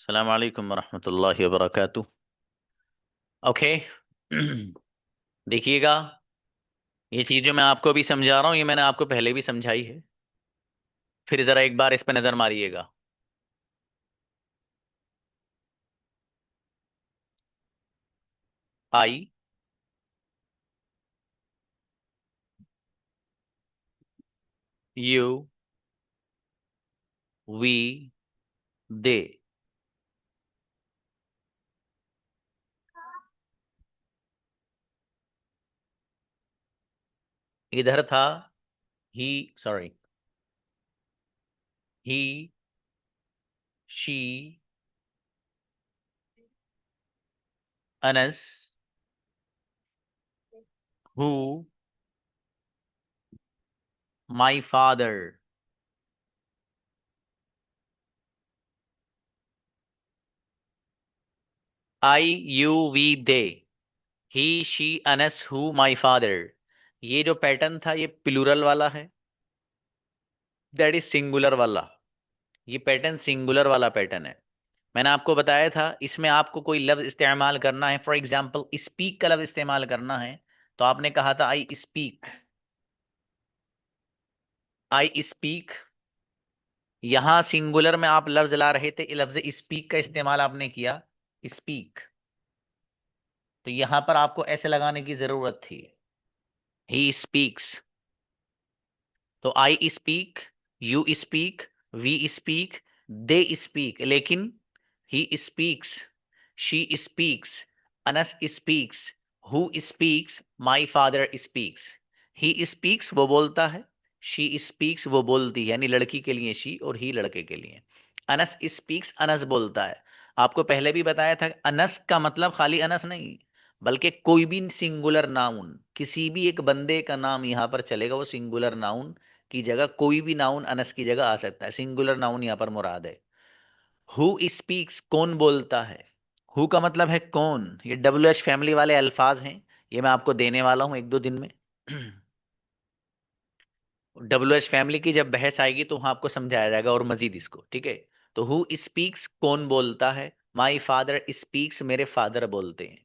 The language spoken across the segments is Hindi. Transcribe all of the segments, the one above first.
अस्सलाम वालेकुम वरहमतुल्लाहि वबरकातुह। ओके। देखिएगा, ये चीज जो मैं आपको अभी समझा रहा हूँ ये मैंने आपको पहले भी समझाई है। फिर जरा एक बार इस पे नजर मारिएगा। आई, यू, वी, दे। इधर था he, sorry, he, she, Anas, who, my father. I, you, we, they. He, she, Anas, who, my father. ये जो पैटर्न था ये प्लूरल वाला है, दैट इज सिंगुलर वाला। ये पैटर्न सिंगुलर वाला पैटर्न है। मैंने आपको बताया था इसमें आपको कोई लफ्ज इस्तेमाल करना है, फॉर एग्जाम्पल स्पीक का लफ्ज इस्तेमाल करना है, तो आपने कहा था आई स्पीक। आई स्पीक, यहां सिंगुलर में आप लफ्ज ला रहे थे, लफ्ज स्पीक का इस्तेमाल आपने किया, स्पीक। तो यहां पर आपको ऐसे लगाने की जरूरत थी, ही स्पीक्स। तो I speak, you speak, we speak, they speak, लेकिन he speaks, she speaks, Anas speaks, who speaks, my father speaks. He speaks वो बोलता है, शी स्पीक्स वो बोलती है, यानी लड़की के लिए शी और ही लड़के के लिए। अनस स्पीक्स, अनस बोलता है। आपको पहले भी बताया था अनस का मतलब खाली अनस नहीं, बल्कि कोई भी सिंगुलर नाउन, किसी भी एक बंदे का नाम यहां पर चलेगा, वो सिंगुलर नाउन की जगह कोई भी नाउन अनस की जगह आ सकता है। सिंगुलर नाउन यहां पर मुराद है। हु स्पीक्स, कौन बोलता है। हु का मतलब है कौन। ये डब्ल्यू एच फैमिली वाले अल्फाज हैं, ये मैं आपको देने वाला हूं एक दो दिन में। डब्ल्यू एच फैमिली की जब बहस आएगी तो वहां आपको समझाया जाएगा और मजीद इसको, ठीक है। तो हु स्पीक्स, कौन बोलता है। माई फादर स्पीक्स, मेरे फादर बोलते हैं।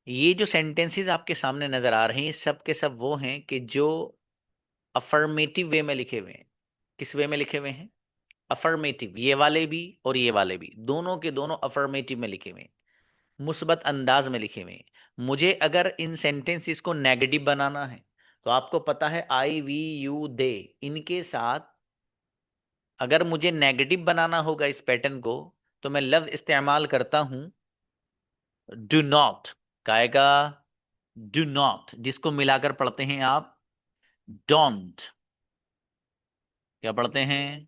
ये जो सेंटेंसेस आपके सामने नजर आ रहे हैं, ये सब के सब वो हैं कि जो अफर्मेटिव वे में लिखे हुए हैं। किस वे में लिखे हुए हैं। अफर्मेटिव, ये वाले भी और ये वाले भी, दोनों के दोनों अफर्मेटिव में लिखे हुए हैं, मुस्बत अंदाज में लिखे हुए हैं। मुझे अगर इन सेंटेंसेस को नेगेटिव बनाना है, तो आपको पता है आई, वी, यू, दे, इनके साथ अगर मुझे नेगेटिव बनाना होगा इस पैटर्न को, तो मैं लफ्ज इस्तेमाल करता हूं डू नॉट। काएगा डू नॉट, जिसको मिलाकर पढ़ते हैं आप डोंट। क्या पढ़ते हैं।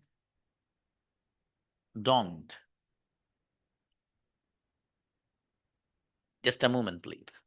Don't. Just a moment please.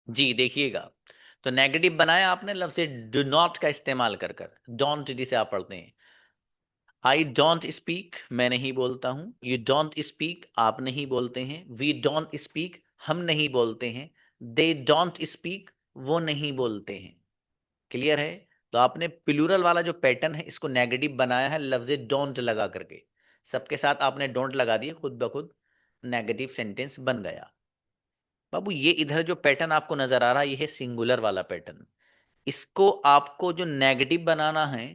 जी देखिएगा, तो नेगेटिव बनाया आपने लफ्ज से डू नॉट का इस्तेमाल कर कर, डोंट जिसे आप पढ़ते हैं। आई डोंट स्पीक, मैं नहीं बोलता हूं। यू डोंट स्पीक, आप नहीं बोलते हैं। वी डोंट स्पीक, हम नहीं बोलते हैं। दे डोंट स्पीक, वो नहीं बोलते हैं। क्लियर है। तो आपने प्लूरल वाला जो पैटर्न है इसको नेगेटिव बनाया है लफ्ज डोंट लगा करके। सबके साथ आपने डोंट लगा दिए, खुद ब खुद नेगेटिव सेंटेंस बन गया। बाबू ये इधर जो पैटर्न आपको नजर आ रहा है ये है सिंगुलर वाला पैटर्न। इसको आपको जो नेगेटिव बनाना है,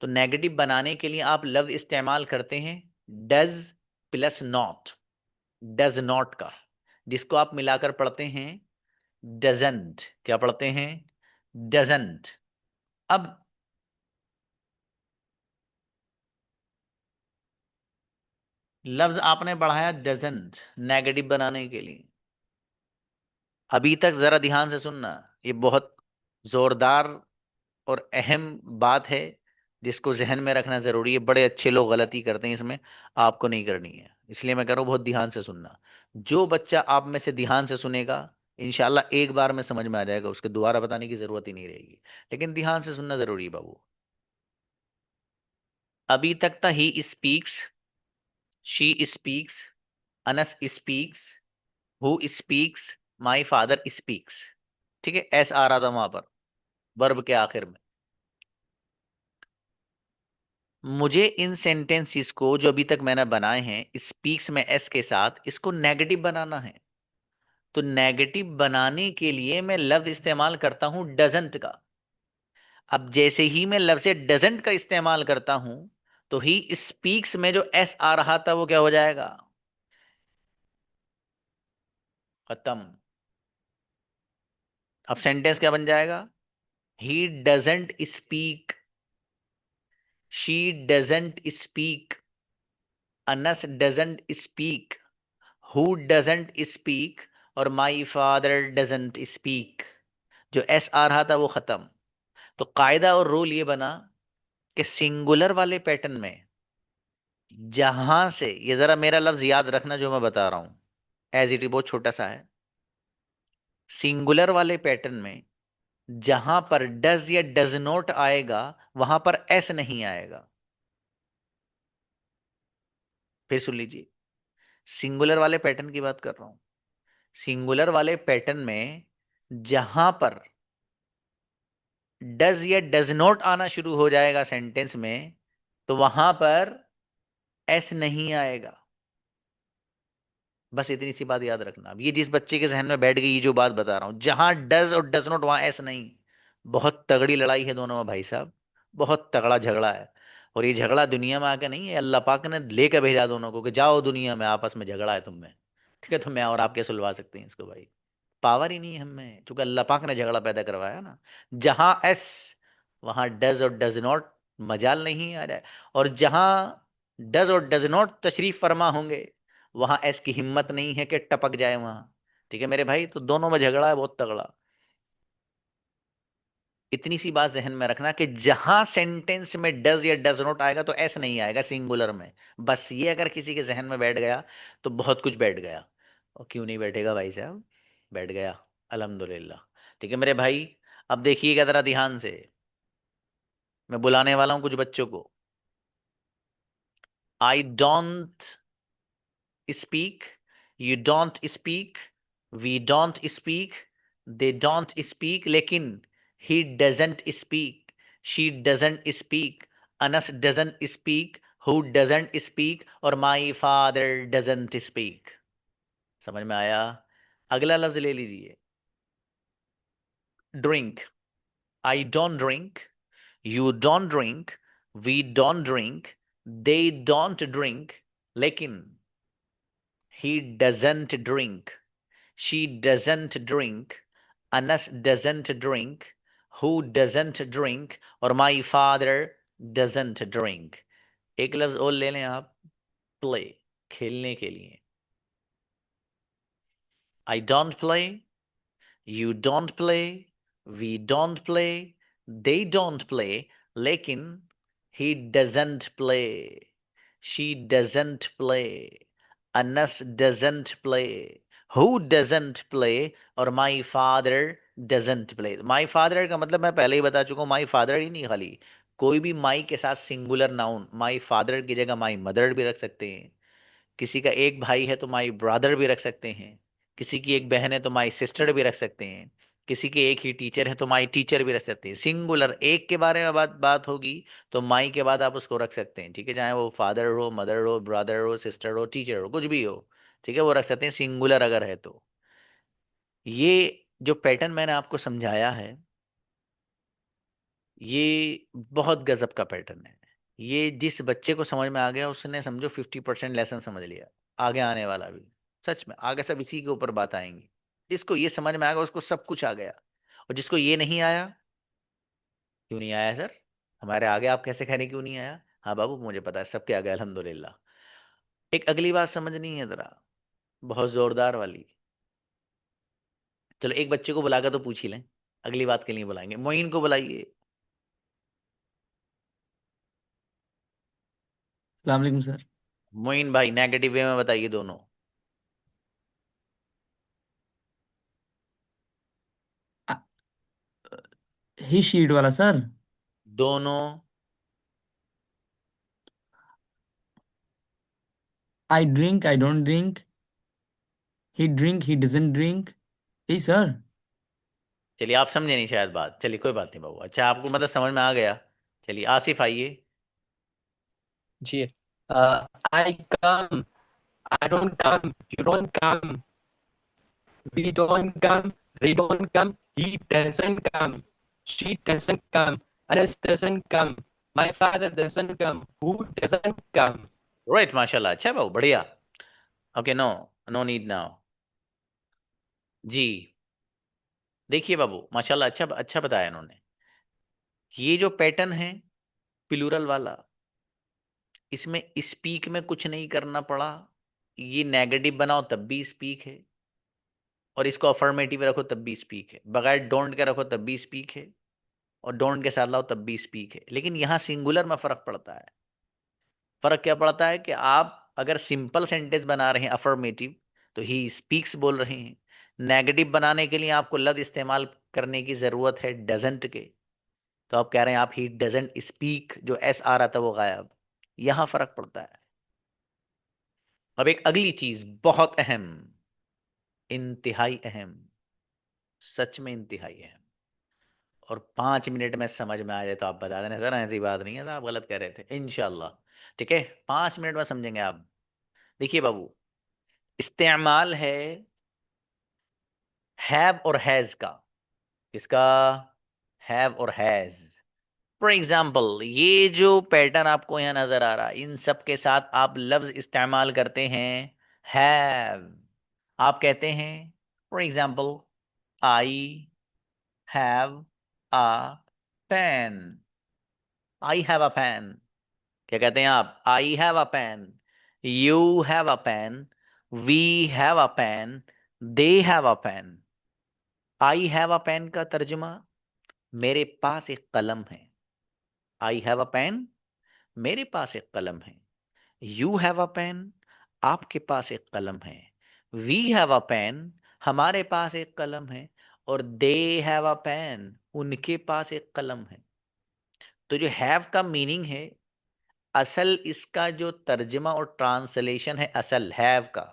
तो नेगेटिव बनाने के लिए आप लफ्ज इस्तेमाल करते हैं does plus not, does not का, जिसको आप मिलाकर पढ़ते हैं डजंट। क्या पढ़ते हैं। डजंट। अब लफ्ज आपने बढ़ाया डजंट नेगेटिव बनाने के लिए। अभी तक जरा ध्यान से सुनना, ये बहुत जोरदार और अहम बात है जिसको जहन में रखना जरूरी है। बड़े अच्छे लोग गलती करते हैं इसमें, आपको नहीं करनी है, इसलिए मैं कह रहा हूँ बहुत ध्यान से सुनना। जो बच्चा आप में से ध्यान से सुनेगा, इंशाल्लाह एक बार में समझ में आ जाएगा, उसके दोबारा बताने की जरूरत ही नहीं रहेगी। लेकिन ध्यान से सुनना जरूरी है बाबू। अभी तक था ही speaks, she speaks, Anas speaks, who speaks, my father speaks. ठीक है, एस आ रहा था वहां पर वर्ब के आखिर में। मुझे इन सेंटेंसेस को जो अभी तक मैंने बनाए हैं स्पीक्स में एस के साथ, इसको नेगेटिव बनाना है। तो नेगेटिव बनाने के लिए मैं लफ्ज इस्तेमाल करता हूं डजंट का। अब जैसे ही मैं लफ्ज डजंट का इस्तेमाल करता हूं, तो ही स्पीक्स में जो एस आ रहा था वो क्या हो जाएगा? खत्म। अब सेंटेंस क्या बन जाएगा? He doesn't speak, she doesn't speak, Anas doesn't speak, who doesn't speak, और माई फादर डजेंट स्पीक। जो एस आ रहा था वो खत्म। तो कायदा और रूल ये बना कि सिंगुलर वाले पैटर्न में जहां से, ये जरा मेरा लफ्ज याद रखना जो मैं बता रहा हूं, एज इट इज बहुत छोटा सा है। सिंगुलर वाले पैटर्न में जहां पर डज या डज नॉट आएगा, वहां पर एस नहीं आएगा। फिर सुन लीजिए, सिंगुलर वाले पैटर्न की बात कर रहा हूं। सिंगुलर वाले पैटर्न में जहां पर डज या डज नॉट आना शुरू हो जाएगा सेंटेंस में, तो वहां पर एस नहीं आएगा। बस इतनी सी बात याद रखना। अब ये जिस बच्चे के जहन में बैठ गई, ये जो बात बता रहा हूं, जहां डज और डज नॉट वहां एस नहीं। बहुत तगड़ी लड़ाई है दोनों में भाई साहब, बहुत तगड़ा झगड़ा है। और ये झगड़ा दुनिया में आके नहीं है, अल्लाह पाक ने लेकर भेजा दोनों को कि जाओ दुनिया में आपस में झगड़ा है तुम में। ठीक है, तो मैं और आप क्या सुलझा सकते हैं इसको भाई? पावर ही नहीं है हमें, क्योंकि अल्लाह पाक ने झगड़ा पैदा करवाया ना। जहां एस, वहां डज और डज नॉट मजाल नहीं आ जाए। और जहां डज और डज नॉट तशरीफ फरमा होंगे, वहां एस की हिम्मत नहीं है कि टपक जाए वहां। ठीक है मेरे भाई, तो दोनों में झगड़ा है बहुत तगड़ा। इतनी सी बात जहन में रखना कि जहां सेंटेंस में डज या डज नॉट आएगा तो एस नहीं आएगा सिंगुलर में। बस ये अगर किसी के जहन में बैठ गया तो बहुत कुछ बैठ गया। और क्यों नहीं बैठेगा भाई साहब? बैठ गया, अल्हम्दुलिल्लाह। ठीक है मेरे भाई, अब देखिएगा जरा ध्यान से। मैं बुलाने वाला हूं कुछ बच्चों को। I don't speak, you don't speak, we don't speak, they don't speak, लेकिन he doesn't speak, she doesn't speak, Anas doesn't speak, who doesn't speak, और माई फादर डजंट स्पीक। समझ में आया? अगला लफ्ज ले लीजिए, drink. I don't drink, you don't drink, we don't drink, they don't drink, लेकिन he doesn't drink, she doesn't drink, Anas doesn't drink, who doesn't drink, और my father doesn't drink। एक लफ्ज और ले लें आप, प्ले, खेलने के लिए। I don't play, you don't play, we don't play, they don't play, लेकिन he doesn't play, she doesn't play, Anas doesn't play, who doesn't play, और my father doesn't play। my father का मतलब मैं पहले ही बता चुका हूँ, my father ही नहीं, खाली कोई भी my के साथ सिंगुलर नाउन, my father की जगह my mother भी रख सकते हैं। किसी का एक भाई है तो माई ब्रदर भी रख सकते हैं। किसी की एक बहन है तो माई सिस्टर भी रख सकते हैं। किसी के एक ही टीचर है तो माई टीचर भी रख सकते हैं। सिंगुलर एक के बारे में बात बात होगी तो माई के बाद आप उसको रख सकते हैं। ठीक है, चाहे वो फादर हो, मदर हो, ब्रदर हो, सिस्टर हो, टीचर हो, कुछ भी हो। ठीक है, वो रख सकते हैं सिंगुलर अगर है तो। ये जो पैटर्न मैंने आपको समझाया है, ये बहुत गजब का पैटर्न है। ये जिस बच्चे को समझ में आ गया उसने समझो 50% लेसन समझ लिया। आगे आने वाला भी, सच में आगे सब इसी के ऊपर बात आएंगी। जिसको ये समझ में आ गया उसको सब कुछ आ गया। और जिसको ये नहीं आया, क्यों नहीं आया सर? हमारे आगे आप कैसे कह रहे हैं क्यों नहीं आया? हाँ बाबू, मुझे पता है सबके आगे अल्हम्दुलिल्लाह। एक अगली बात समझनी है जरा, बहुत जोरदार वाली। चलो एक बच्चे को बुलाकर तो पूछ ही लें, अगली बात के लिए बुलाएंगे। मोइन को बुलाइए। अस्सलाम वालेकुम सर। मोइन भाई नेगेटिव वे में बताइए दोनों। ही शीट वाला सर। दोनों। I drink, I don't drink. He drink, he doesn't drink. यही सर। चलिए आप समझे नहीं शायद बात, चलिए कोई बात नहीं बाबू, अच्छा आपको मतलब समझ में आ गया। चलिए आसिफ आइए। जी। I come, I don't come, you don't come, we don't come, they don't come, he doesn't come, she doesn't come, Anas doesn't come, my father doesn't come, who doesn't come. Right माशाल्लाह, अच्छा है बाबू, बढ़िया। Okay no, no need now. जी देखिए बाबू माशाल्लाह, अच्छा अच्छा बताया इन्होंने। ये जो पैटर्न है प्लूरल वाला, इसमें स्पीक में कुछ नहीं करना पड़ा। ये नेगेटिव बनाओ तब भी स्पीक है, और इसको अफर्मेटिव रखो तब भी स्पीक है, बगैर डोंट के रखो तब भी स्पीक है, और डोंट के साथ लाओ तब भी स्पीक है। लेकिन यहाँ सिंगुलर में फर्क पड़ता है। फर्क क्या पड़ता है कि आप अगर सिंपल सेंटेंस बना रहे हैं अफर्मेटिव, तो ही स्पीक्स बोल रहे हैं। नेगेटिव बनाने के लिए आपको लफ्ज इस्तेमाल करने की जरूरत है डजंट के, तो आप कह रहे हैं आप ही डजंट स्पीक, जो एस आ रहा था वो गायब। यहां फर्क पड़ता है। अब एक अगली चीज बहुत अहम, इंतहाई अहम, सच में इंतहाई अहम, और 5 मिनट में समझ में आ जाए तो आप बता देना सर ऐसी बात नहीं है, सर आप गलत कह रहे थे, इंशाल्लाह। ठीक है, 5 मिनट में समझेंगे आप। देखिए बाबू, इस्तेमाल है हैव और हैज का। किसका? हैव और हैज। फॉर एग्जाम्पल ये जो पैटर्न आपको यहाँ नजर आ रहा है, इन सब के साथ आप लफ्ज इस्तेमाल करते हैं हैव। आप कहते हैं for example, I have a pen. I have a pen. क्या कहते हैं आप? I have a pen, you have a pen, we have a pen, they have a pen. I have a pen का तर्जुमा, मेरे पास एक कलम है। आई हैव अ पेन, मेरे पास एक कलम है। यू हैव अ पेन, आपके पास एक कलम है। वी हैव अ पेन, हमारे पास एक कलम है। और दे हैव अ पेन, उनके पास एक कलम है। तो जो हैव का मीनिंग है, असल इसका जो तर्जमा और ट्रांसलेशन है असल हैव का,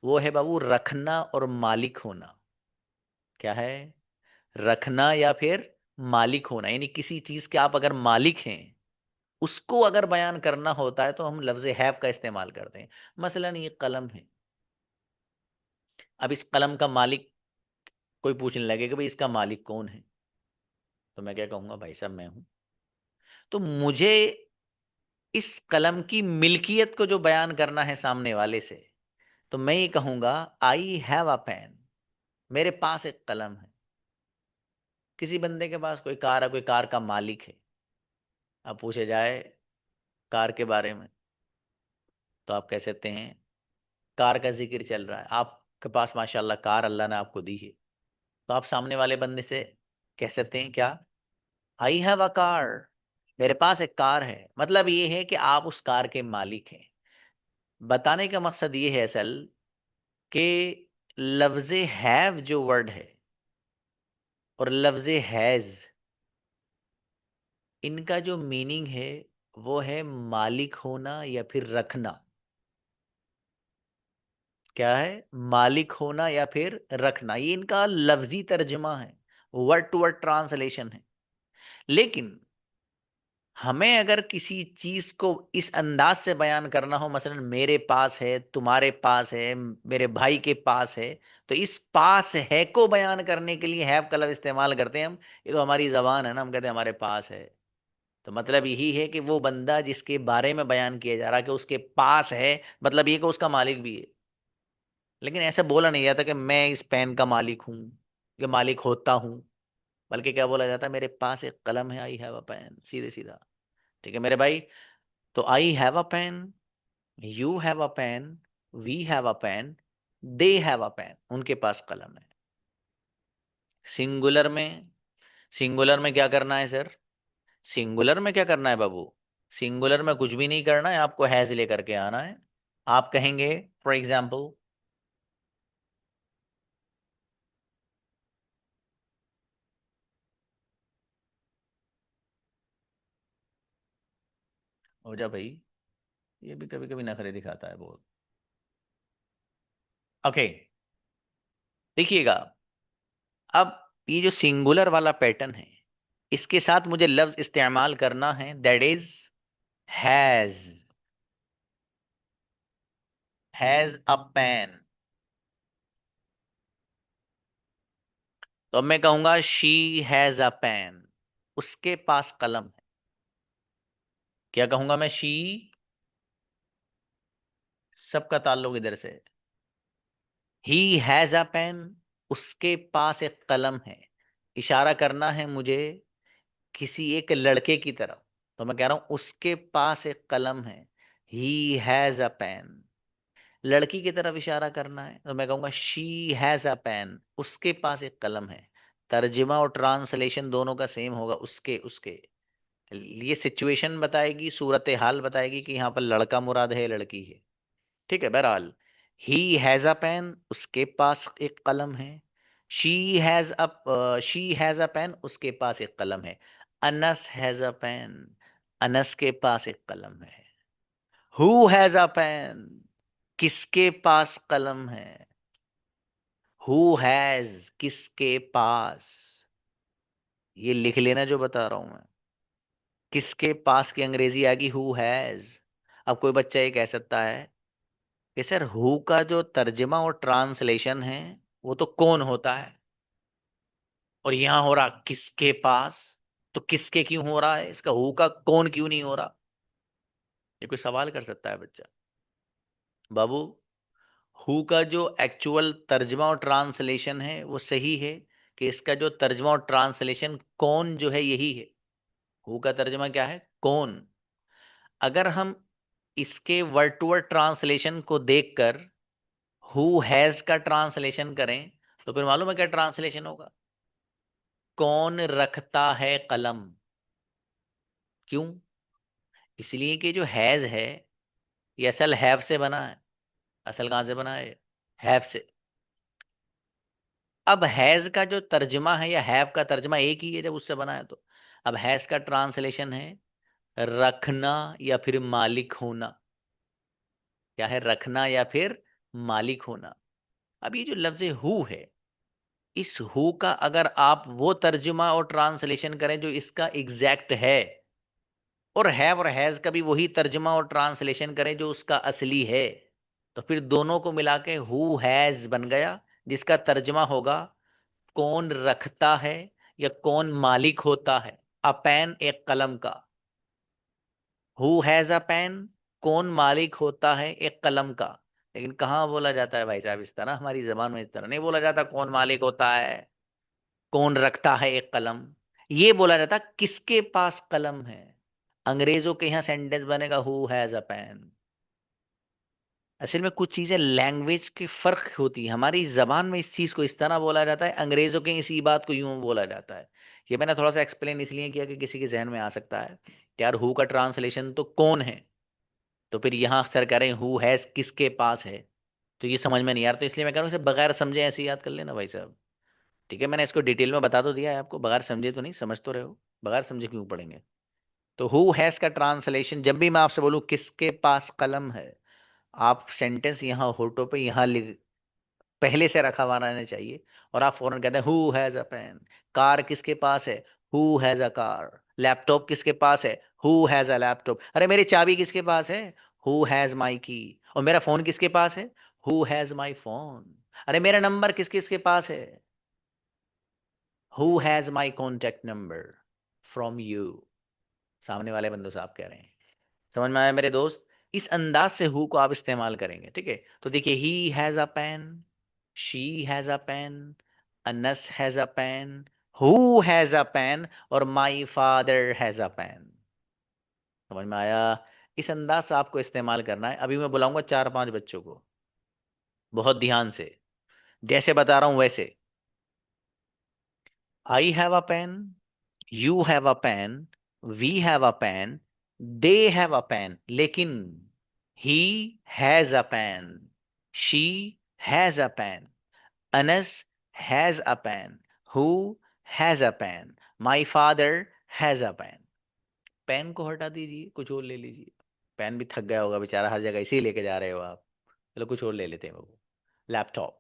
वो है बाबू रखना और मालिक होना। क्या है? रखना या फिर मालिक होना, यानी किसी चीज के आप अगर मालिक हैं, उसको अगर बयान करना होता है तो हम लफ्ज हैव का इस्तेमाल करते हैं। मसलन ये कलम है, अब इस कलम का मालिक कोई पूछने लगे कि भाई इसका मालिक कौन है, तो मैं क्या कहूंगा? भाई साहब मैं हूं। तो मुझे इस कलम की मिल्कियत को जो बयान करना है सामने वाले से, तो मैं ये कहूंगा आई हैव अ पेन, मेरे पास एक कलम है। किसी बंदे के पास कोई कार है, कोई कार का मालिक है, अब पूछे जाए कार के बारे में, तो आप कह सकते हैं, कार का जिक्र चल रहा है, आपके पास माशाल्लाह कार अल्लाह ने आपको दी है, तो आप सामने वाले बंदे से कह सकते हैं क्या? आई हैव अ कार, मेरे पास एक कार है। मतलब ये है कि आप उस कार के मालिक हैं। बताने का मकसद ये है असल कि लफ्ज हैव जो वर्ड है और लफ्ज हैज, इनका जो मीनिंग है वो है मालिक होना या फिर रखना। क्या है? मालिक होना या फिर रखना, ये इनका लफ्जी तर्जुमा है, वर्ड टू वर्ड ट्रांसलेशन है। लेकिन हमें अगर किसी चीज को इस अंदाज से बयान करना हो, मसलन मेरे पास है, तुम्हारे पास है, मेरे भाई के पास है, तो इस पास है को बयान करने के लिए हैव का लफ्ज इस्तेमाल करते हैं हम। ये तो हमारी जबान है ना, हम कहते हैं हमारे पास है। तो मतलब यही है कि वो बंदा जिसके बारे में बयान किया जा रहा है कि उसके पास है, मतलब ये कि उसका मालिक भी है। लेकिन ऐसा बोला नहीं जाता कि मैं इस पेन का मालिक हूँ, कि मालिक होता हूँ। बल्कि क्या बोला जाता है? मेरे पास एक कलम है, आई हैव अ पेन, सीधे सीधा। ठीक है मेरे भाई। तो I have a pen, you have a pen, we have a pen, they have a pen, उनके पास कलम है। सिंगुलर में, सिंगुलर में क्या करना है सर? सिंगुलर में क्या करना है बाबू? सिंगुलर में कुछ भी नहीं करना है, आपको हैज लेकर के आना है। आप कहेंगे फॉर एग्जाम्पल, हो जा भाई, ये भी कभी कभी नखरे दिखाता है बहुत। ओके, देखिएगा, अब ये जो सिंगुलर वाला पैटर्न है, इसके साथ मुझे लफ्ज इस्तेमाल करना है, that is has. Has a pen. तो अब मैं कहूंगा शी हैज अ पेन, उसके पास कलम है। क्या कहूंगा मैं? शी, सबका ताल्लुक इधर से। ही हैज अ पेन, उसके पास एक कलम है। इशारा करना है मुझे किसी एक लड़के की तरफ। तो मैं कह रहा हूं उसके पास एक कलम है, ही हैज अ पेन। लड़की की तरफ इशारा करना है तो मैं कहूंगा शी हैज अ पेन, उसके पास एक कलम है। तर्जुमा और ट्रांसलेशन दोनों का सेम होगा, उसके उसके। ये सिचुएशन बताएगी, सूरत हाल बताएगी कि यहाँ पर लड़का मुराद है लड़की है। ठीक है, बहरहाल, ही हैज अ पेन, उसके पास एक कलम है। शी हैज अ पेन, उसके पास एक कलम है। Anas has a pen, Anas के पास एक कलम है। हु हैज अ पेन, किसके पास कलम है? हु हैज, किसके पास। ये लिख लेना जो बता रहा हूं मैं। किसके पास की अंग्रेजी आ गई हु हैज। अब कोई बच्चा ये कह सकता है कि सर हु का जो तर्जमा और ट्रांसलेशन है वो तो कौन होता है, और यहां हो रहा किसके पास। तो किसके क्यों हो रहा है, इसका हु का कौन क्यों नहीं हो रहा? ये कोई सवाल कर सकता है बच्चा। बाबू, हु का जो एक्चुअल तर्जमा और ट्रांसलेशन है वो सही है, कि इसका जो तर्जमा और ट्रांसलेशन कौन जो है यही है। हु का तर्जमा क्या है? कौन। अगर हम इसके वर्ड टू वर्ड ट्रांसलेशन को देखकर हु हैज का ट्रांसलेशन करें, तो फिर मालूम है क्या ट्रांसलेशन होगा? कौन रखता है कलम। क्यों? इसलिए कि जो हैज है ये असल हैव से बना है। असल कहां से बना है? हैव से। अब हैज का जो तर्जमा है या हैव का तर्जमा एक ही है जब उससे बना है तो। अब हैज का ट्रांसलेशन है रखना या फिर मालिक होना। क्या है? रखना या फिर मालिक होना। अब ये जो लफ्ज हु है, इस हु का अगर आप वो तर्जुमा और ट्रांसलेशन करें जो इसका एग्जैक्ट है, और हैज का भी वही तर्जुमा और ट्रांसलेशन करें जो उसका असली है, तो फिर दोनों को मिला के हु हैज बन गया, जिसका तर्जुमा होगा कौन रखता है या कौन मालिक होता है। अ पेन, एक कलम का। हु हैज अ पेन, कौन मालिक होता है एक कलम का। लेकिन कहाँ बोला जाता है भाई साहब इस तरह? हमारी जबान में इस तरह नहीं बोला जाता कौन मालिक होता है, कौन रखता है एक कलम। ये बोला जाता किसके पास कलम है। अंग्रेजों के यहाँ सेंटेंस बनेगा हु हैज अ पेन। असल में कुछ चीजें लैंग्वेज की फर्क होती है। हमारी जबान में इस चीज को इस तरह बोला जाता है, अंग्रेजों के इसी बात को यूं बोला जाता है। ये मैंने थोड़ा सा एक्सप्लेन इसलिए किया कि किसी के जहन में आ सकता है कि यार हु का ट्रांसलेशन तो कौन है, तो फिर यहाँ सर कह रहे हैं हु हैज किसके पास है, तो ये समझ में नहीं आ रहा। तो इसलिए मैं कह रहा हूँ इसे बगैर समझे ऐसे ही याद कर लेना भाई साहब। ठीक है, मैंने इसको डिटेल में बता तो दिया है आपको, बगैर समझे तो नहीं, समझ तो रहे हो। बगैर समझे क्यों पढ़ेंगे? तो हु हैज का ट्रांसलेशन जब भी मैं आपसे बोलूं किसके पास कलम है, आप सेंटेंस यहाँ होठों पे यहाँ लिख, पहले से रखा हुआ रहना चाहिए, और आप फौरन कहते हैं who has a pen. Car किसके पास है? Who has a car. Laptop किसके पास है? Who has a laptop. अरे मेरी चाबी किसके पास है? हु हैज माई की। और मेरा फोन किसके पास है? Who has my phone. अरे मेरा नंबर किस किसके पास है? Who has my contact number from you. सामने वाले बंदों से आप कह रहे हैं। समझ में आया मेरे दोस्त? इस अंदाज से हु को आप इस्तेमाल करेंगे। ठीक है, तो देखिए he has a pen, she has a pen, Anas has a pen, who has a pen, और my father has a pen. समझ में आया? इस अंदाज से आपको इस्तेमाल करना है। अभी मैं बुलाऊंगा चार पांच बच्चों को, बहुत ध्यान से, जैसे बता रहा हूं वैसे। I have a pen, you have a pen, we have a pen, they have a pen, लेकिन he has a pen, she has a pen, Anas has a pen, who has a pen, my father has a pen. Pen को हटा दीजिए, कुछ और ले लीजिए। पेन भी थक गया होगा बेचारा, हर जगह इसी लेके जा रहे हो आप। चलो कुछ और ले लेते हैं बाबू। Laptop.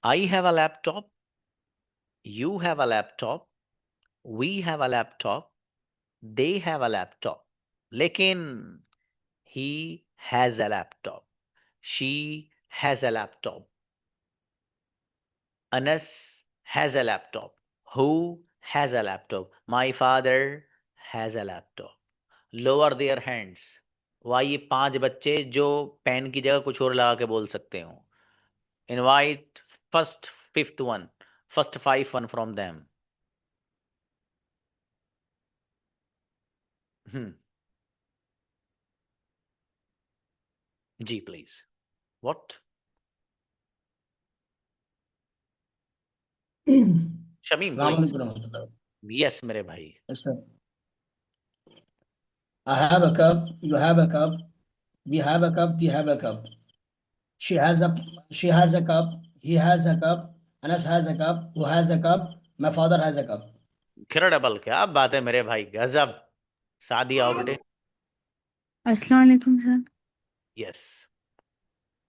I have a laptop, you have a laptop, we have a laptop, they have a laptop, लेकिन he has a laptop, she has a laptop, Anas has a laptop, who has a laptop, my father has a laptop. Lower their hands. वाह, ये 5 बच्चे जो पेन की जगह कुछ और लगा के बोल सकते हो। Invite first fifth one, first 5 one from them. Hmm. जी please. What? Shamim please. Alaikum. Yes मेरे भाई। Yes, sir. I have a cup. You have a cup. We have a cup. We have a cup. She has a she has a cup. He has a cup. Anas has a cup. Who has a cup? My father has a cup. Incredible, क्या बात है मेरे भाई, गजब। सादी आओ बेटे। अस्सलाम वालेकुम sir. Yes.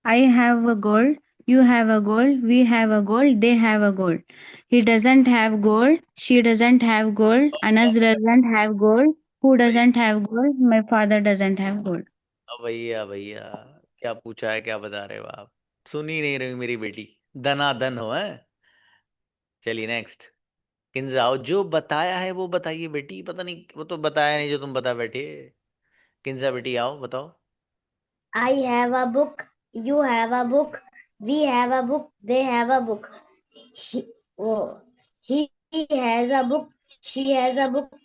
I have a gold, you have a gold, we have a gold, they have a gold. He doesn't have gold, she doesn't have gold, Anas doesn't have gold, who doesn't have gold, my father doesn't have gold. भैया भैया, क्या पूछा है, क्या बता रहे हो आप? सुन ही नहीं रही मेरी बेटी, दनादन हो है। चलिए नेक्स्ट। किंजाओ, जो बताया है वो बताइए बेटी, पता नहीं वो तो बताया नहीं जो तुम बता बैठे। किंजा बेटी आओ बताओ। I have a book, you have a book, we have a book, they have a book. Oh, he has a book, she has a book,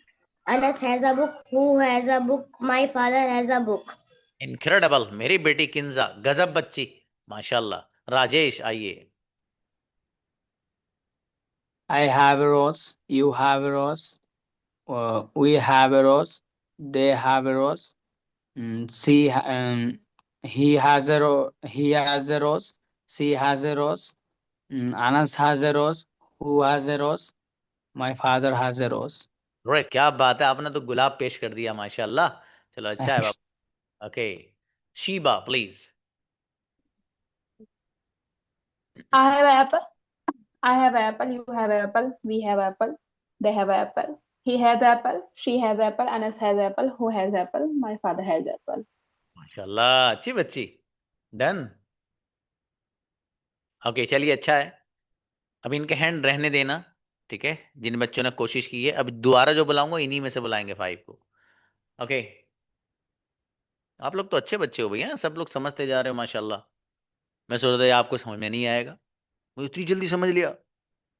Anas has a book, who has a book, my father has a book. Incredible मेरी बेटी किंजा, गजब बच्ची, माशाल्लाह। राजेश आइए। I have a rose, you have a rose, we have a rose, they have a rose, he has he has a rose, she has a rose, Anas has a rose, who has a rose, my father has a rose. अरे क्या बात है, आपने तो गुलाब पेश कर दिया माशाल्लाह। चलो अच्छा है Thanks. बाबू। Okay. Sheeba please. I have apple. I have apple. You have apple. We have apple. They have apple. He has apple. She has apple. Anas has apple. Who has apple? My father has apple. माशाल्लाह, अच्छी बच्ची। डन। ओके चलिए अच्छा है। अब इनके हैंड रहने देना, ठीक है, जिन बच्चों ने कोशिश की है। अब दोबारा जो बुलाऊंगा इन्हीं में से बुलाएंगे 5 को। ओके। आप लोग तो अच्छे बच्चे हो भैया, सब लोग समझते जा रहे हो माशाल्लाह। मैं सोच रहा था आपको समझ में नहीं आएगा, वो इतनी जल्दी समझ लिया।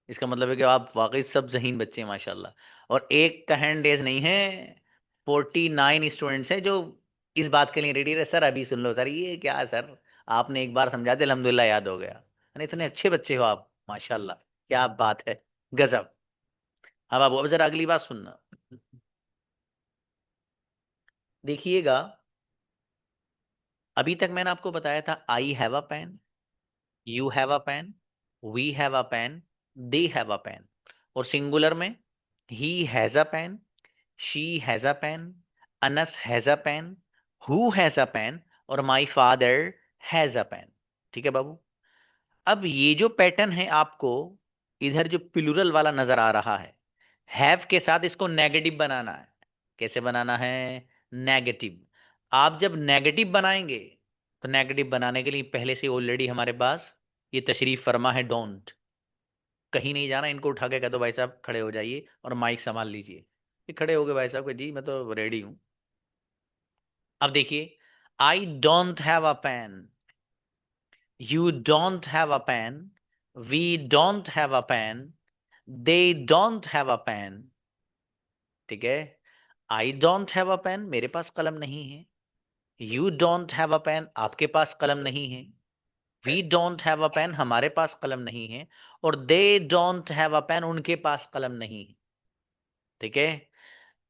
इसका मतलब है कि आप वाकई सब ज़हीन बच्चे हैं माशाल्लाह। और एक का हैंड रेज नहीं है, 49 स्टूडेंट्स हैं जो इस बात के लिए रेडी है। सर अभी सुन लो सर, ये क्या है सर, आपने एक बार समझा दिया अल्हम्दुलिल्लाह याद हो गया। यानी इतने अच्छे बच्चे हो आप माशाल्लाह, क्या बात है, गजब। अब आप अब जरा अगली बात सुनना, देखिएगा। अभी तक मैंने आपको बताया था I have a pen, you have a pen, we have a pen, they have a pen. और सिंगुलर में he has a pen, she has a pen, Anas has a pen, who has a pen, और my father has a pen. ठीक है बाबू। अब ये जो पैटर्न है आपको इधर जो प्लूरल वाला नजर आ रहा हैव के साथ इसको नेगेटिव बनाना है। कैसे बनाना है? नेगेटिव। आप जब नेगेटिव बनाएंगे तो नेगेटिव बनाने के लिए पहले से ऑलरेडी हमारे पास ये तशरीफ फरमा है, डोंट। कहीं नहीं जाना, इनको उठा के कह दो भाई साहब खड़े हो जाइए और माइक संभाल लीजिए। ये खड़े हो गए भाई साहब, जी मैं तो रेडी हूं। अब देखिए, I don't have a pen, you don't have a pen, we don't have a pen, they don't have a pen. ठीक है। I don't have a pen, मेरे पास कलम नहीं है। You don't have a pen, आपके पास कलम नहीं है। We don't have a pen, हमारे पास कलम नहीं है, और they don't have a pen, उनके पास कलम नहीं है। ठीक है,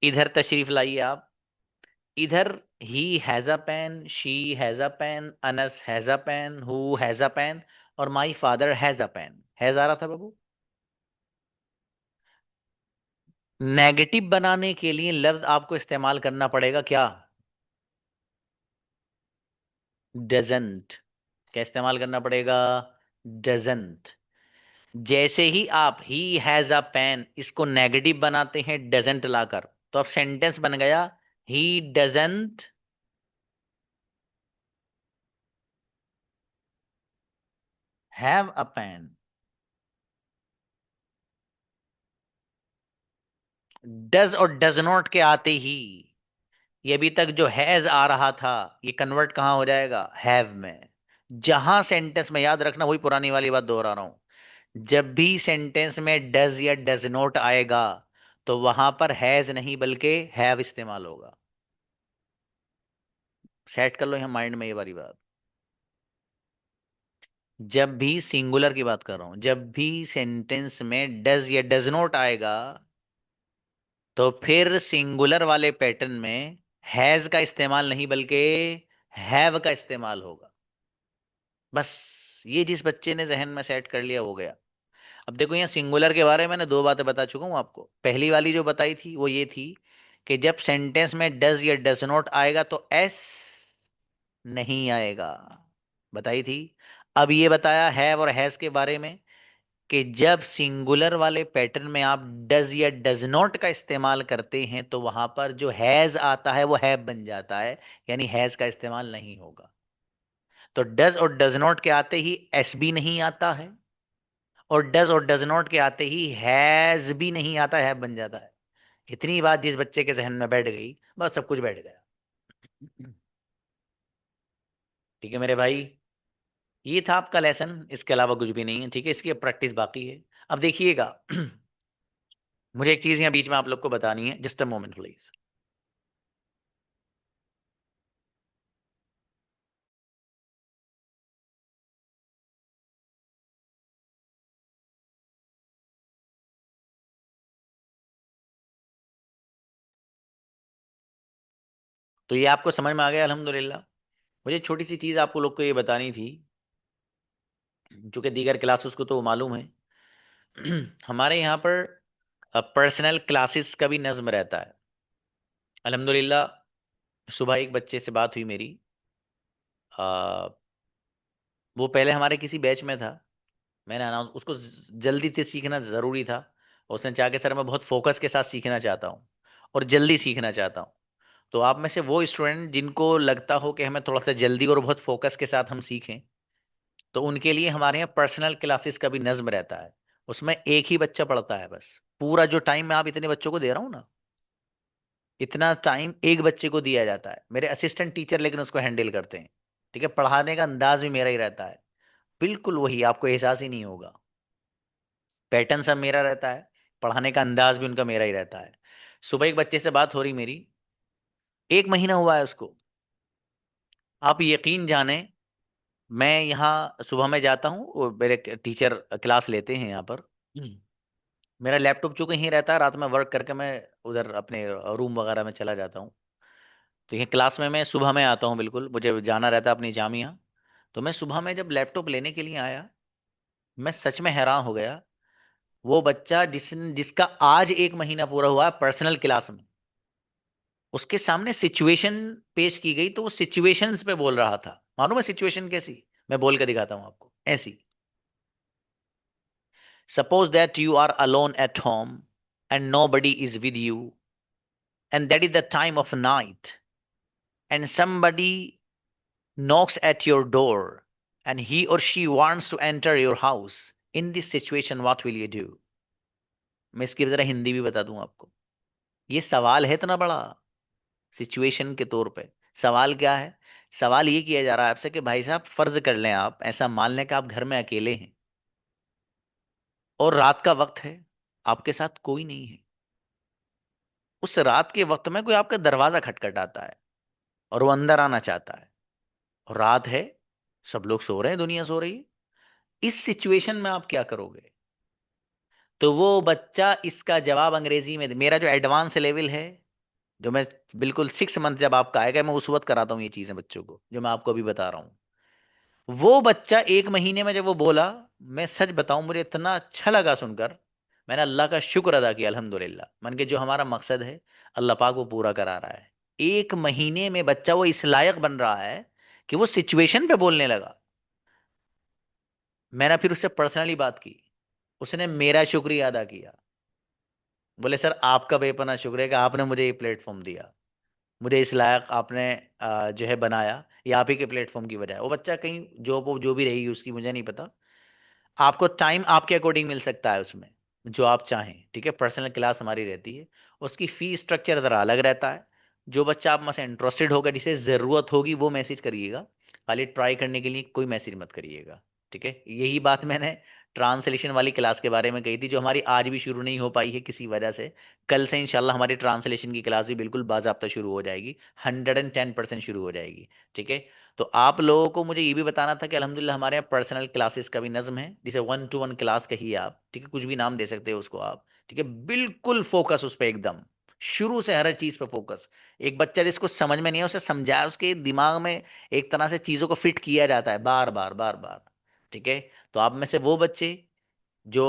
इधर तशरीफ लाइए आप। इधर he has a pen, she has a pen, Anas has a pen, who has a pen, और my father has a pen. Has आ रहा था बाबू। नेगेटिव बनाने के लिए लफ्ज आपको इस्तेमाल करना पड़ेगा क्या? डजंट। क्या इस्तेमाल करना पड़ेगा? डजंट। जैसे ही आप ही हैज अ पेन इसको नेगेटिव बनाते हैं डजंट लाकर, तो अब सेंटेंस बन गया he doesn't have a pen. Does और डज नॉट के आते ही ये अभी तक जो हैज आ रहा था ये कन्वर्ट कहां हो जाएगा? हैव में। जहां सेंटेंस में, याद रखना वही पुरानी वाली बात दोहरा रहा हूं, जब भी सेंटेंस में डज या डज नॉट आएगा तो वहां पर हैज नहीं बल्कि हैव इस्तेमाल होगा। सेट कर लो यहां माइंड में ये वाली बात। जब भी सिंगुलर की बात कर रहा हूं, जब भी सेंटेंस में डज या डज नॉट आएगा तो फिर सिंगुलर वाले पैटर्न में हैज का इस्तेमाल नहीं बल्कि हैव का इस्तेमाल होगा। बस ये जिस बच्चे ने जहन में सेट कर लिया हो गया। अब देखो यहाँ सिंगुलर के बारे में मैंने दो बातें बता चुका हूं आपको। पहली वाली जो बताई थी वो ये थी कि जब सेंटेंस में डज या डज नॉट आएगा तो एस नहीं आएगा, बताई थी। अब ये बताया हैव और हैज के बारे में कि जब सिंगुलर वाले पैटर्न में आप डज या डज नॉट का इस्तेमाल करते हैं तो वहां पर जो हैज आता है वो हैव बन जाता है, यानी हैज का इस्तेमाल नहीं होगा। तो डज और डज नॉट के आते ही एस भी नहीं आता है, और डज और डज नॉट के आते ही हैज भी नहीं आता, हैव बन जाता है। इतनी बात जिस बच्चे के जहन में बैठ गई, बस सब कुछ बैठ गया। ठीक है मेरे भाई, ये था आपका लेसन, इसके अलावा कुछ भी नहीं है। ठीक है, इसकी अब प्रैक्टिस बाकी है। अब देखिएगा मुझे एक चीज यहाँ बीच में आप लोग को बतानी है, जस्ट अ मोमेंट प्लीज। तो ये आपको समझ में आ गया अल्हम्दुलिल्लाह। मुझे छोटी सी चीज आपको लोग को ये बतानी थी, चूंकि दीगर क्लासेस को तो मालूम है हमारे यहाँ पर पर्सनल क्लासेस का भी नज्म रहता है अल्हम्दुलिल्लाह। सुबह एक बच्चे से बात हुई मेरी, आ, वो पहले हमारे किसी बैच में था। मैंने अनाउंस, उसको जल्दी से सीखना ज़रूरी था। उसने चाहा कि सर मैं बहुत फोकस के साथ सीखना चाहता हूँ और जल्दी सीखना चाहता हूँ। तो आप में से वो स्टूडेंट जिनको लगता हो कि हमें थोड़ा सा जल्दी और बहुत फोकस के साथ हम सीखें, तो उनके लिए हमारे यहाँ पर्सनल क्लासेस का भी नज्म रहता है। उसमें एक ही बच्चा पढ़ता है बस। पूरा जो टाइम मैं आप इतने बच्चों को दे रहा हूँ ना, इतना टाइम एक बच्चे को दिया जाता है। मेरे असिस्टेंट टीचर लेकिन उसको हैंडल करते हैं। ठीक है, पढ़ाने का अंदाज भी मेरा ही रहता है, बिल्कुल वही, आपको एहसास ही नहीं होगा। पैटर्न सब मेरा रहता है, पढ़ाने का अंदाज भी उनका मेरा ही रहता है। सुबह एक बच्चे से बात हो रही मेरी, एक महीना हुआ है उसको। आप यकीन जाने, मैं यहाँ सुबह में जाता हूँ, वो मेरे टीचर क्लास लेते हैं यहाँ पर। मेरा लैपटॉप चूंकि यहीं रहता है, रात में वर्क करके मैं उधर अपने रूम वगैरह में चला जाता हूँ। तो ये क्लास में मैं सुबह में आता हूँ, बिल्कुल मुझे जाना रहता है अपनी जामिया। तो मैं सुबह में जब लैपटॉप लेने के लिए आया, मैं सच में हैरान हो गया। वो बच्चा जिसका आज एक महीना पूरा हुआ है पर्सनल क्लास में, उसके सामने सिचुएशन पेश की गई तो वो सिचुएशंस पे बोल रहा था। मालूम है सिचुएशन कैसी? मैं बोल कर दिखाता हूं आपको ऐसी। Suppose that you are alone at home and nobody is with you, and that is the time of night, and somebody knocks at your door and he or she wants to enter your house. In this situation what will you do? मैं इसकी जरा हिंदी भी बता दूं आपको। ये सवाल है इतना बड़ा सिचुएशन के तौर पे। सवाल क्या है? सवाल ये किया जा रहा है आपसे कि भाई साहब फर्ज कर लें, आप ऐसा मान लें कि आप घर में अकेले हैं और रात का वक्त है, आपके साथ कोई नहीं है। उस रात के वक्त में कोई आपका दरवाजा खटखटाता है और वो अंदर आना चाहता है, और रात है, सब लोग सो रहे हैं, दुनिया सो रही है। इस सिचुएशन में आप क्या करोगे? तो वो बच्चा इसका जवाब अंग्रेजी में मेरा जो एडवांस लेवल है, जो मैं बिल्कुल 6 मंथ जब आपका आएगा, मैं उस वक्त कराता हूँ ये चीजें बच्चों को, जो मैं आपको अभी बता रहा हूँ। वो बच्चा 1 महीने में जब वो बोला, मैं सच बताऊं मुझे इतना अच्छा लगा सुनकर। मैंने अल्लाह का शुक्र अदा किया, अल्हम्दुलिल्लाह, मन के जो हमारा मकसद है अल्लाह पाक वो पूरा करा रहा है। 1 महीने में बच्चा वो इस लायक बन रहा है कि वो सिचुएशन पे बोलने लगा। मैंने फिर उससे पर्सनली बात की, उसने मेरा शुक्रिया अदा किया। बोले सर आपका बेपना शुक्र है कि आपने मुझे ये प्लेटफॉर्म दिया, मुझे इस लायक आपने जो है बनाया, ये आप ही के प्लेटफॉर्म की वजह है। वो बच्चा कहीं जो भी रहेगी उसकी मुझे नहीं पता। आपको टाइम आपके अकॉर्डिंग मिल सकता है उसमें, जो आप चाहें, ठीक है। पर्सनल क्लास हमारी रहती है, उसकी फी स्ट्रक्चर ज़रा अलग रहता है। जो बच्चा आप में से इंटरेस्टेड होगा, जिसे ज़रूरत होगी, वो मैसेज करिएगा। खाली ट्राई करने के लिए कोई मैसेज मत करिएगा, ठीक है। यही बात मैंने ट्रांसलेशन वाली क्लास के बारे में कही थी, जो हमारी आज भी शुरू नहीं हो पाई है किसी वजह से। कल से इंशाल्लाह हमारी ट्रांसलेशन की क्लास भी बिल्कुल बाज़ाब्ता शुरू हो जाएगी, 110% शुरू हो जाएगी, ठीक है। तो आप लोगों को मुझे ये भी बताना था कि अल्हम्दुलिल्लाह हमारे यहाँ पर्सनल क्लासेस का भी नज़म है, जिसे 1-to-1 क्लास कहिए आप, ठीक है, कुछ भी नाम दे सकते हो उसको आप, ठीक है। बिल्कुल फोकस उस पर, एकदम शुरू से हर चीज़ पे फोकस। एक बच्चा जिसको समझ में नहीं है उसे समझाया, उसके दिमाग में एक तरह से चीज़ों को फिट किया जाता है बार बार बार बार, ठीक है। तो आप में से वो बच्चे जो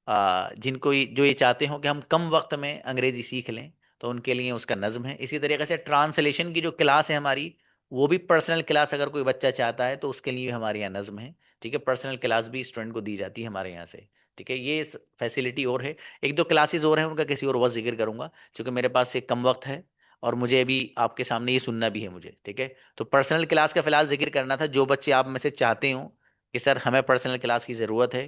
जिनको जो ये चाहते हो कि हम कम वक्त में अंग्रेजी सीख लें, तो उनके लिए उसका नज़म है। इसी तरीके से ट्रांसलेशन की जो क्लास है हमारी, वो भी पर्सनल क्लास अगर कोई बच्चा चाहता है तो उसके लिए हमारे यहाँ नज़म है, ठीक है। पर्सनल क्लास भी स्टूडेंट को दी जाती है हमारे यहाँ से, ठीक है। ये फैसिलिटी और है। 1-2 क्लासेस और हैं, उनका किसी और वक्त जिक्र करूंगा, क्योंकि मेरे पास एक कम वक्त है और मुझे अभी आपके सामने ये सुनना भी है मुझे, ठीक है। तो पर्सनल क्लास का फिलहाल जिक्र करना था। जो बच्चे आप में से चाहते हो कि सर हमें पर्सनल क्लास की ज़रूरत है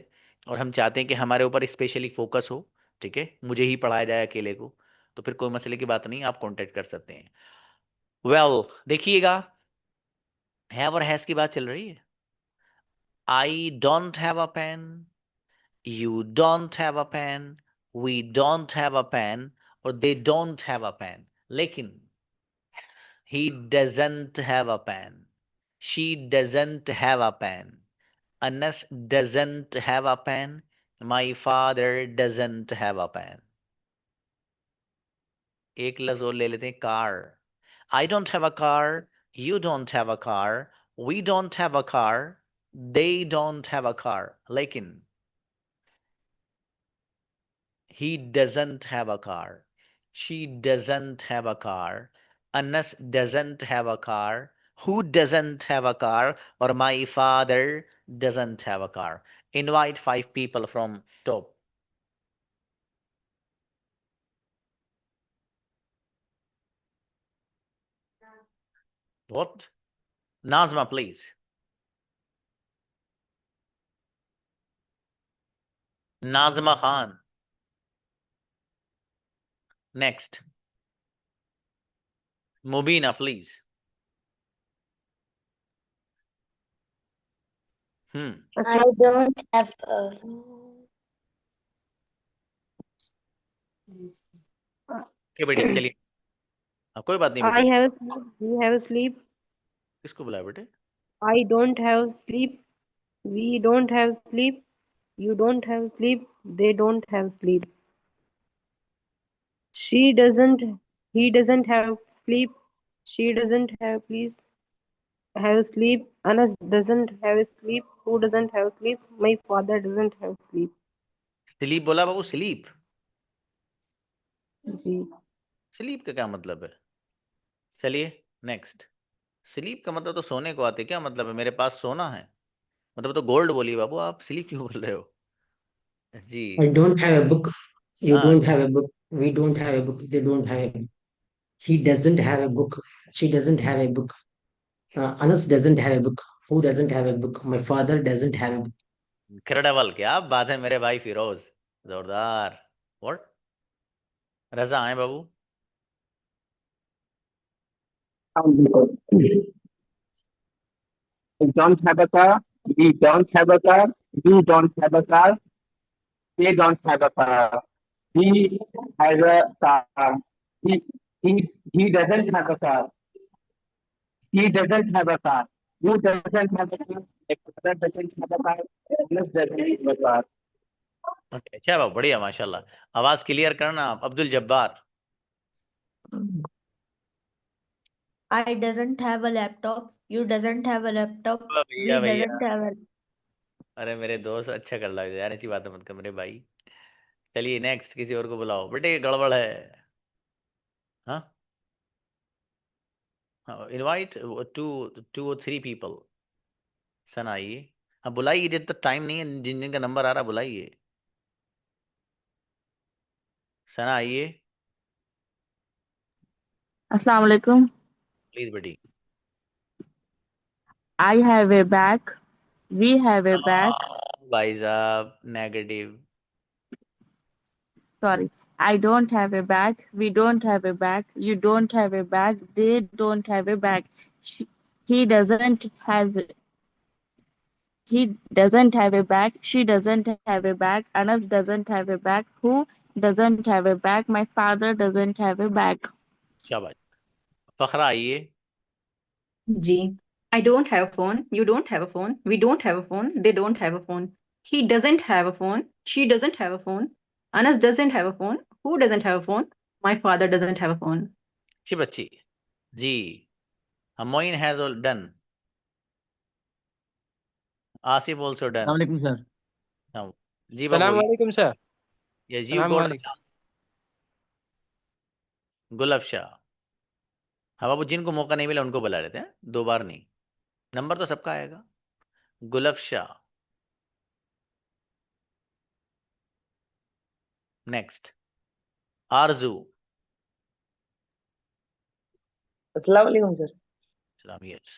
और हम चाहते हैं कि हमारे ऊपर स्पेशली फोकस हो, ठीक है, मुझे ही पढ़ाया जाए अकेले को, तो फिर कोई मसले की बात नहीं, आप कांटेक्ट कर सकते हैं। देखिएगा, हैव और हैज की बात चल रही है। I don't have a pen, you don't have a pen, we don't have a pen, और they don't have a pen. लेकिन he doesn't have a pen, she doesn't have a pen, Anas doesn't have a pen, my father doesn't have a pen। एक लफ्ज और ले लेते हैं, car. I don't have a car, you don't have a car, we don't have a car, they don't have a car. लेकिन he doesn't have a car, she doesn't have a car, Anas doesn't have a car, who doesn't have a car, or my father doesn't have a car। Invite 5 people from top। What? Nazma, please। Nazma Khan। Next। Mubina, please। I don't have के बेटी चलिए, कोई बात नहीं I बेटी। have we have sleep. किसको बुलाया बेटे? I don't have sleep. We don't have sleep. You don't have sleep. They don't have sleep. She doesn't. He doesn't have sleep. She doesn't have please have sleep. Anas doesn't have sleep. Who doesn't have sleep? My father doesn't have sleep. Sleep बोला बाबू, स्लीप। जी स्लीप का क्या मतलब है? चलिए नेक्स्ट। स्लीप का मतलब तो सोने को आते, क्या मतलब है मेरे पास सोना है, मतलब तो गोल्ड बोलिए बाबू, आप स्लीप क्यों बोल रहे हो? जी। I don't have a book. You हाँ, don't have a book. We don't have a book. They don't have a book. He doesn't have a book. She doesn't have a book. Anas doesn't have a book. Who doesn't have a book? My father doesn't have a book. Incredible, क्या बात है मेरे भाई फिरोज, जोरदार। व्हाट? रजा आए बाबू। I don't have a car. We don't have a car. We don't have a car. They don't have a car. He has a car. He he doesn't have a car. He doesn't have a car. Who doesn't have a car? My father doesn't have a car. Anas doesn't have a car. Okay, अच्छा बाबू, बढ़िया माशाल्लाह। आवाज क्लियर करना आप। Abdul Jabbar. I doesn't have a laptop. You doesn't have a laptop. भैया We भैया, doesn't have a. अरे मेरे दोस्त, अच्छा कर लग यार, ऐसी बात मत कर मेरे भाई। चलिए नेक्स्ट, किसी और को बुलाओ। बेटे ये गड़बड़ है। हाँ हाँ, इनवाइट टू टू और थ्री पीपल। सन आइए। हाँ बुलाइए, जब तक टाइम नहीं है, जिन जिन का नंबर आ रहा बुलाइए। सना आइए Assalamu alaikum. प्लीज बेटी। I have a bag. We have a bag. भाई साहब negative. Sorry. I don't have a bag. We don't have a bag. You don't have a bag. They don't have a bag. She, he doesn't has he doesn't have a bag. She doesn't have a bag. Anas doesn't have a bag. Who doesn't have a bag? My father doesn't have a bag. शाबाश। फखरा आइए। जी। I don't have a phone. You don't have a phone. We don't have a phone. They don't have a phone. He doesn't have a phone. She doesn't have a phone. Anas doesn't have a phone. Who doesn't have a phone? My father doesn't have a phone. अच्छी बच्ची जी। Moin has done. Asif also done. वालेकुम सर। जी बाबू। सलाम वालेकुम सर। यस यू सलाम गॉट वालेकुम। गुलाब शाह। हाँ बाबू, जिनको मौका नहीं मिला उनको बुला लेते हैं, दो बार नहीं। नंबर तो सबका आएगा। गुलाब शाह। नेक्स्ट आरजू। अस्सलाम वालेकुम सर। सलाम। Yes.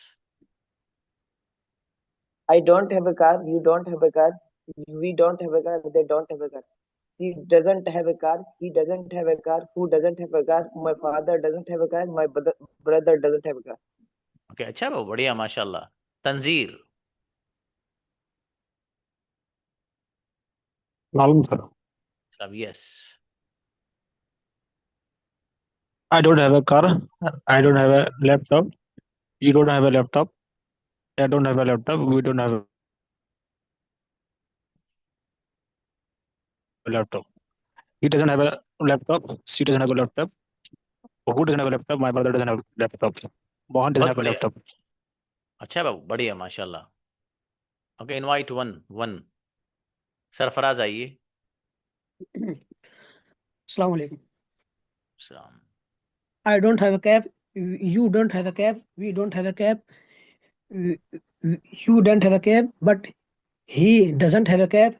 I don't have a car. You don't have a car. We don't have a car. They don't have a car. He doesn't have a car. He doesn't have a car. Who doesn't have a car? My father doesn't have a car. My brother doesn't have a car. Okay, अच्छा बाबू, बढ़िया माशाल्लाह। तंजीर। मालूम सर। सलाम। Yes. I don't have a car. I don't have a laptop. You don't have a laptop. I don't have a laptop. We don't have a laptop. He doesn't have a laptop. She doesn't have a laptop. Who doesn't have a laptop? My brother doesn't have a laptop. Mohan doesn't बहुत have a बढ़िया। laptop. अच्छा बाबू, बढ़िया माशाल्लाह। Okay, invite one one. Sarfaraz आइए। Assalamu alaikum. सलाम। I don't have a cab. You don't have a cab. We don't have a cab. You don't have a cab. But he doesn't have a cab.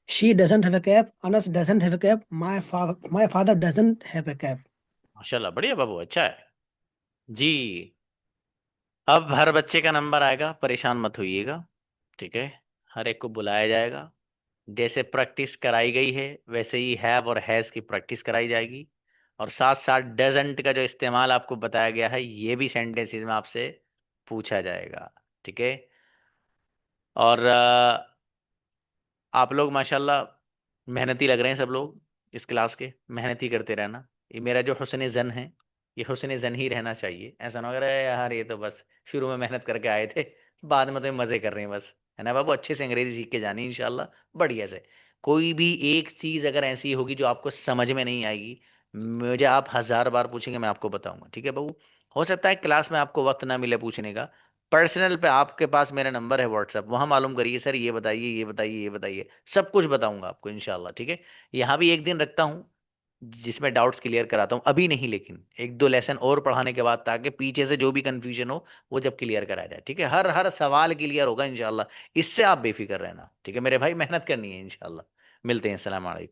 She doesn't have a cab. Anas doesn't have a cab. My father doesn't have a cab. माशाल्लाह, बढ़िया बाबू, अच्छा है जी। अब हर बच्चे का नंबर आएगा, परेशान मत होइएगा, ठीक है। हर एक को बुलाया जाएगा। जैसे प्रैक्टिस कराई गई है वैसे ही हैव और हैज की प्रैक्टिस कराई जाएगी। और साथ साथ डजंट का जो इस्तेमाल आपको बताया गया है, ये भी सेंटेंसेस में आपसे पूछा जाएगा, ठीक है। और आप लोग माशाल्लाह मेहनती लग रहे हैं, सब लोग इस क्लास के। मेहनत ही करते रहना। ये मेरा जो हुस्न ज़न है, ये हुस्न ज़न ही रहना चाहिए। ऐसा ना हो अरे यार ये तो बस शुरू में मेहनत करके आए थे, बाद में तो मज़े कर रहे हैं बस, है ना बाबू। अच्छे से अंग्रेजी सीख के जानी इंशाल्लाह, बढ़िया से। कोई भी एक चीज़ अगर ऐसी होगी जो आपको समझ में नहीं आएगी, मुझे आप 1000 बार पूछेंगे, मैं आपको बताऊंगा, ठीक है बाबू। हो सकता है क्लास में आपको वक्त ना मिले पूछने का, पर्सनल पे आपके पास मेरा नंबर है व्हाट्सएप, वहां मालूम करिए सर ये बताइए ये बताइए ये बताइए, सब कुछ बताऊंगा आपको इंशाल्लाह, ठीक है। यहाँ भी एक दिन रखता हूँ जिसमें डाउट्स क्लियर कराता हूँ, अभी नहीं लेकिन एक दो लेसन और पढ़ाने के बाद, ताकि पीछे से जो भी कंफ्यूजन हो वो जब क्लियर कराया जाए, ठीक है। हर हर सवाल क्लियर होगा इंशाल्लाह, इससे आप बेफिक्र रहना, ठीक है मेरे भाई। मेहनत करनी है इंशाल्लाह। मिलते हैं। अस्सलाम वालेकुम।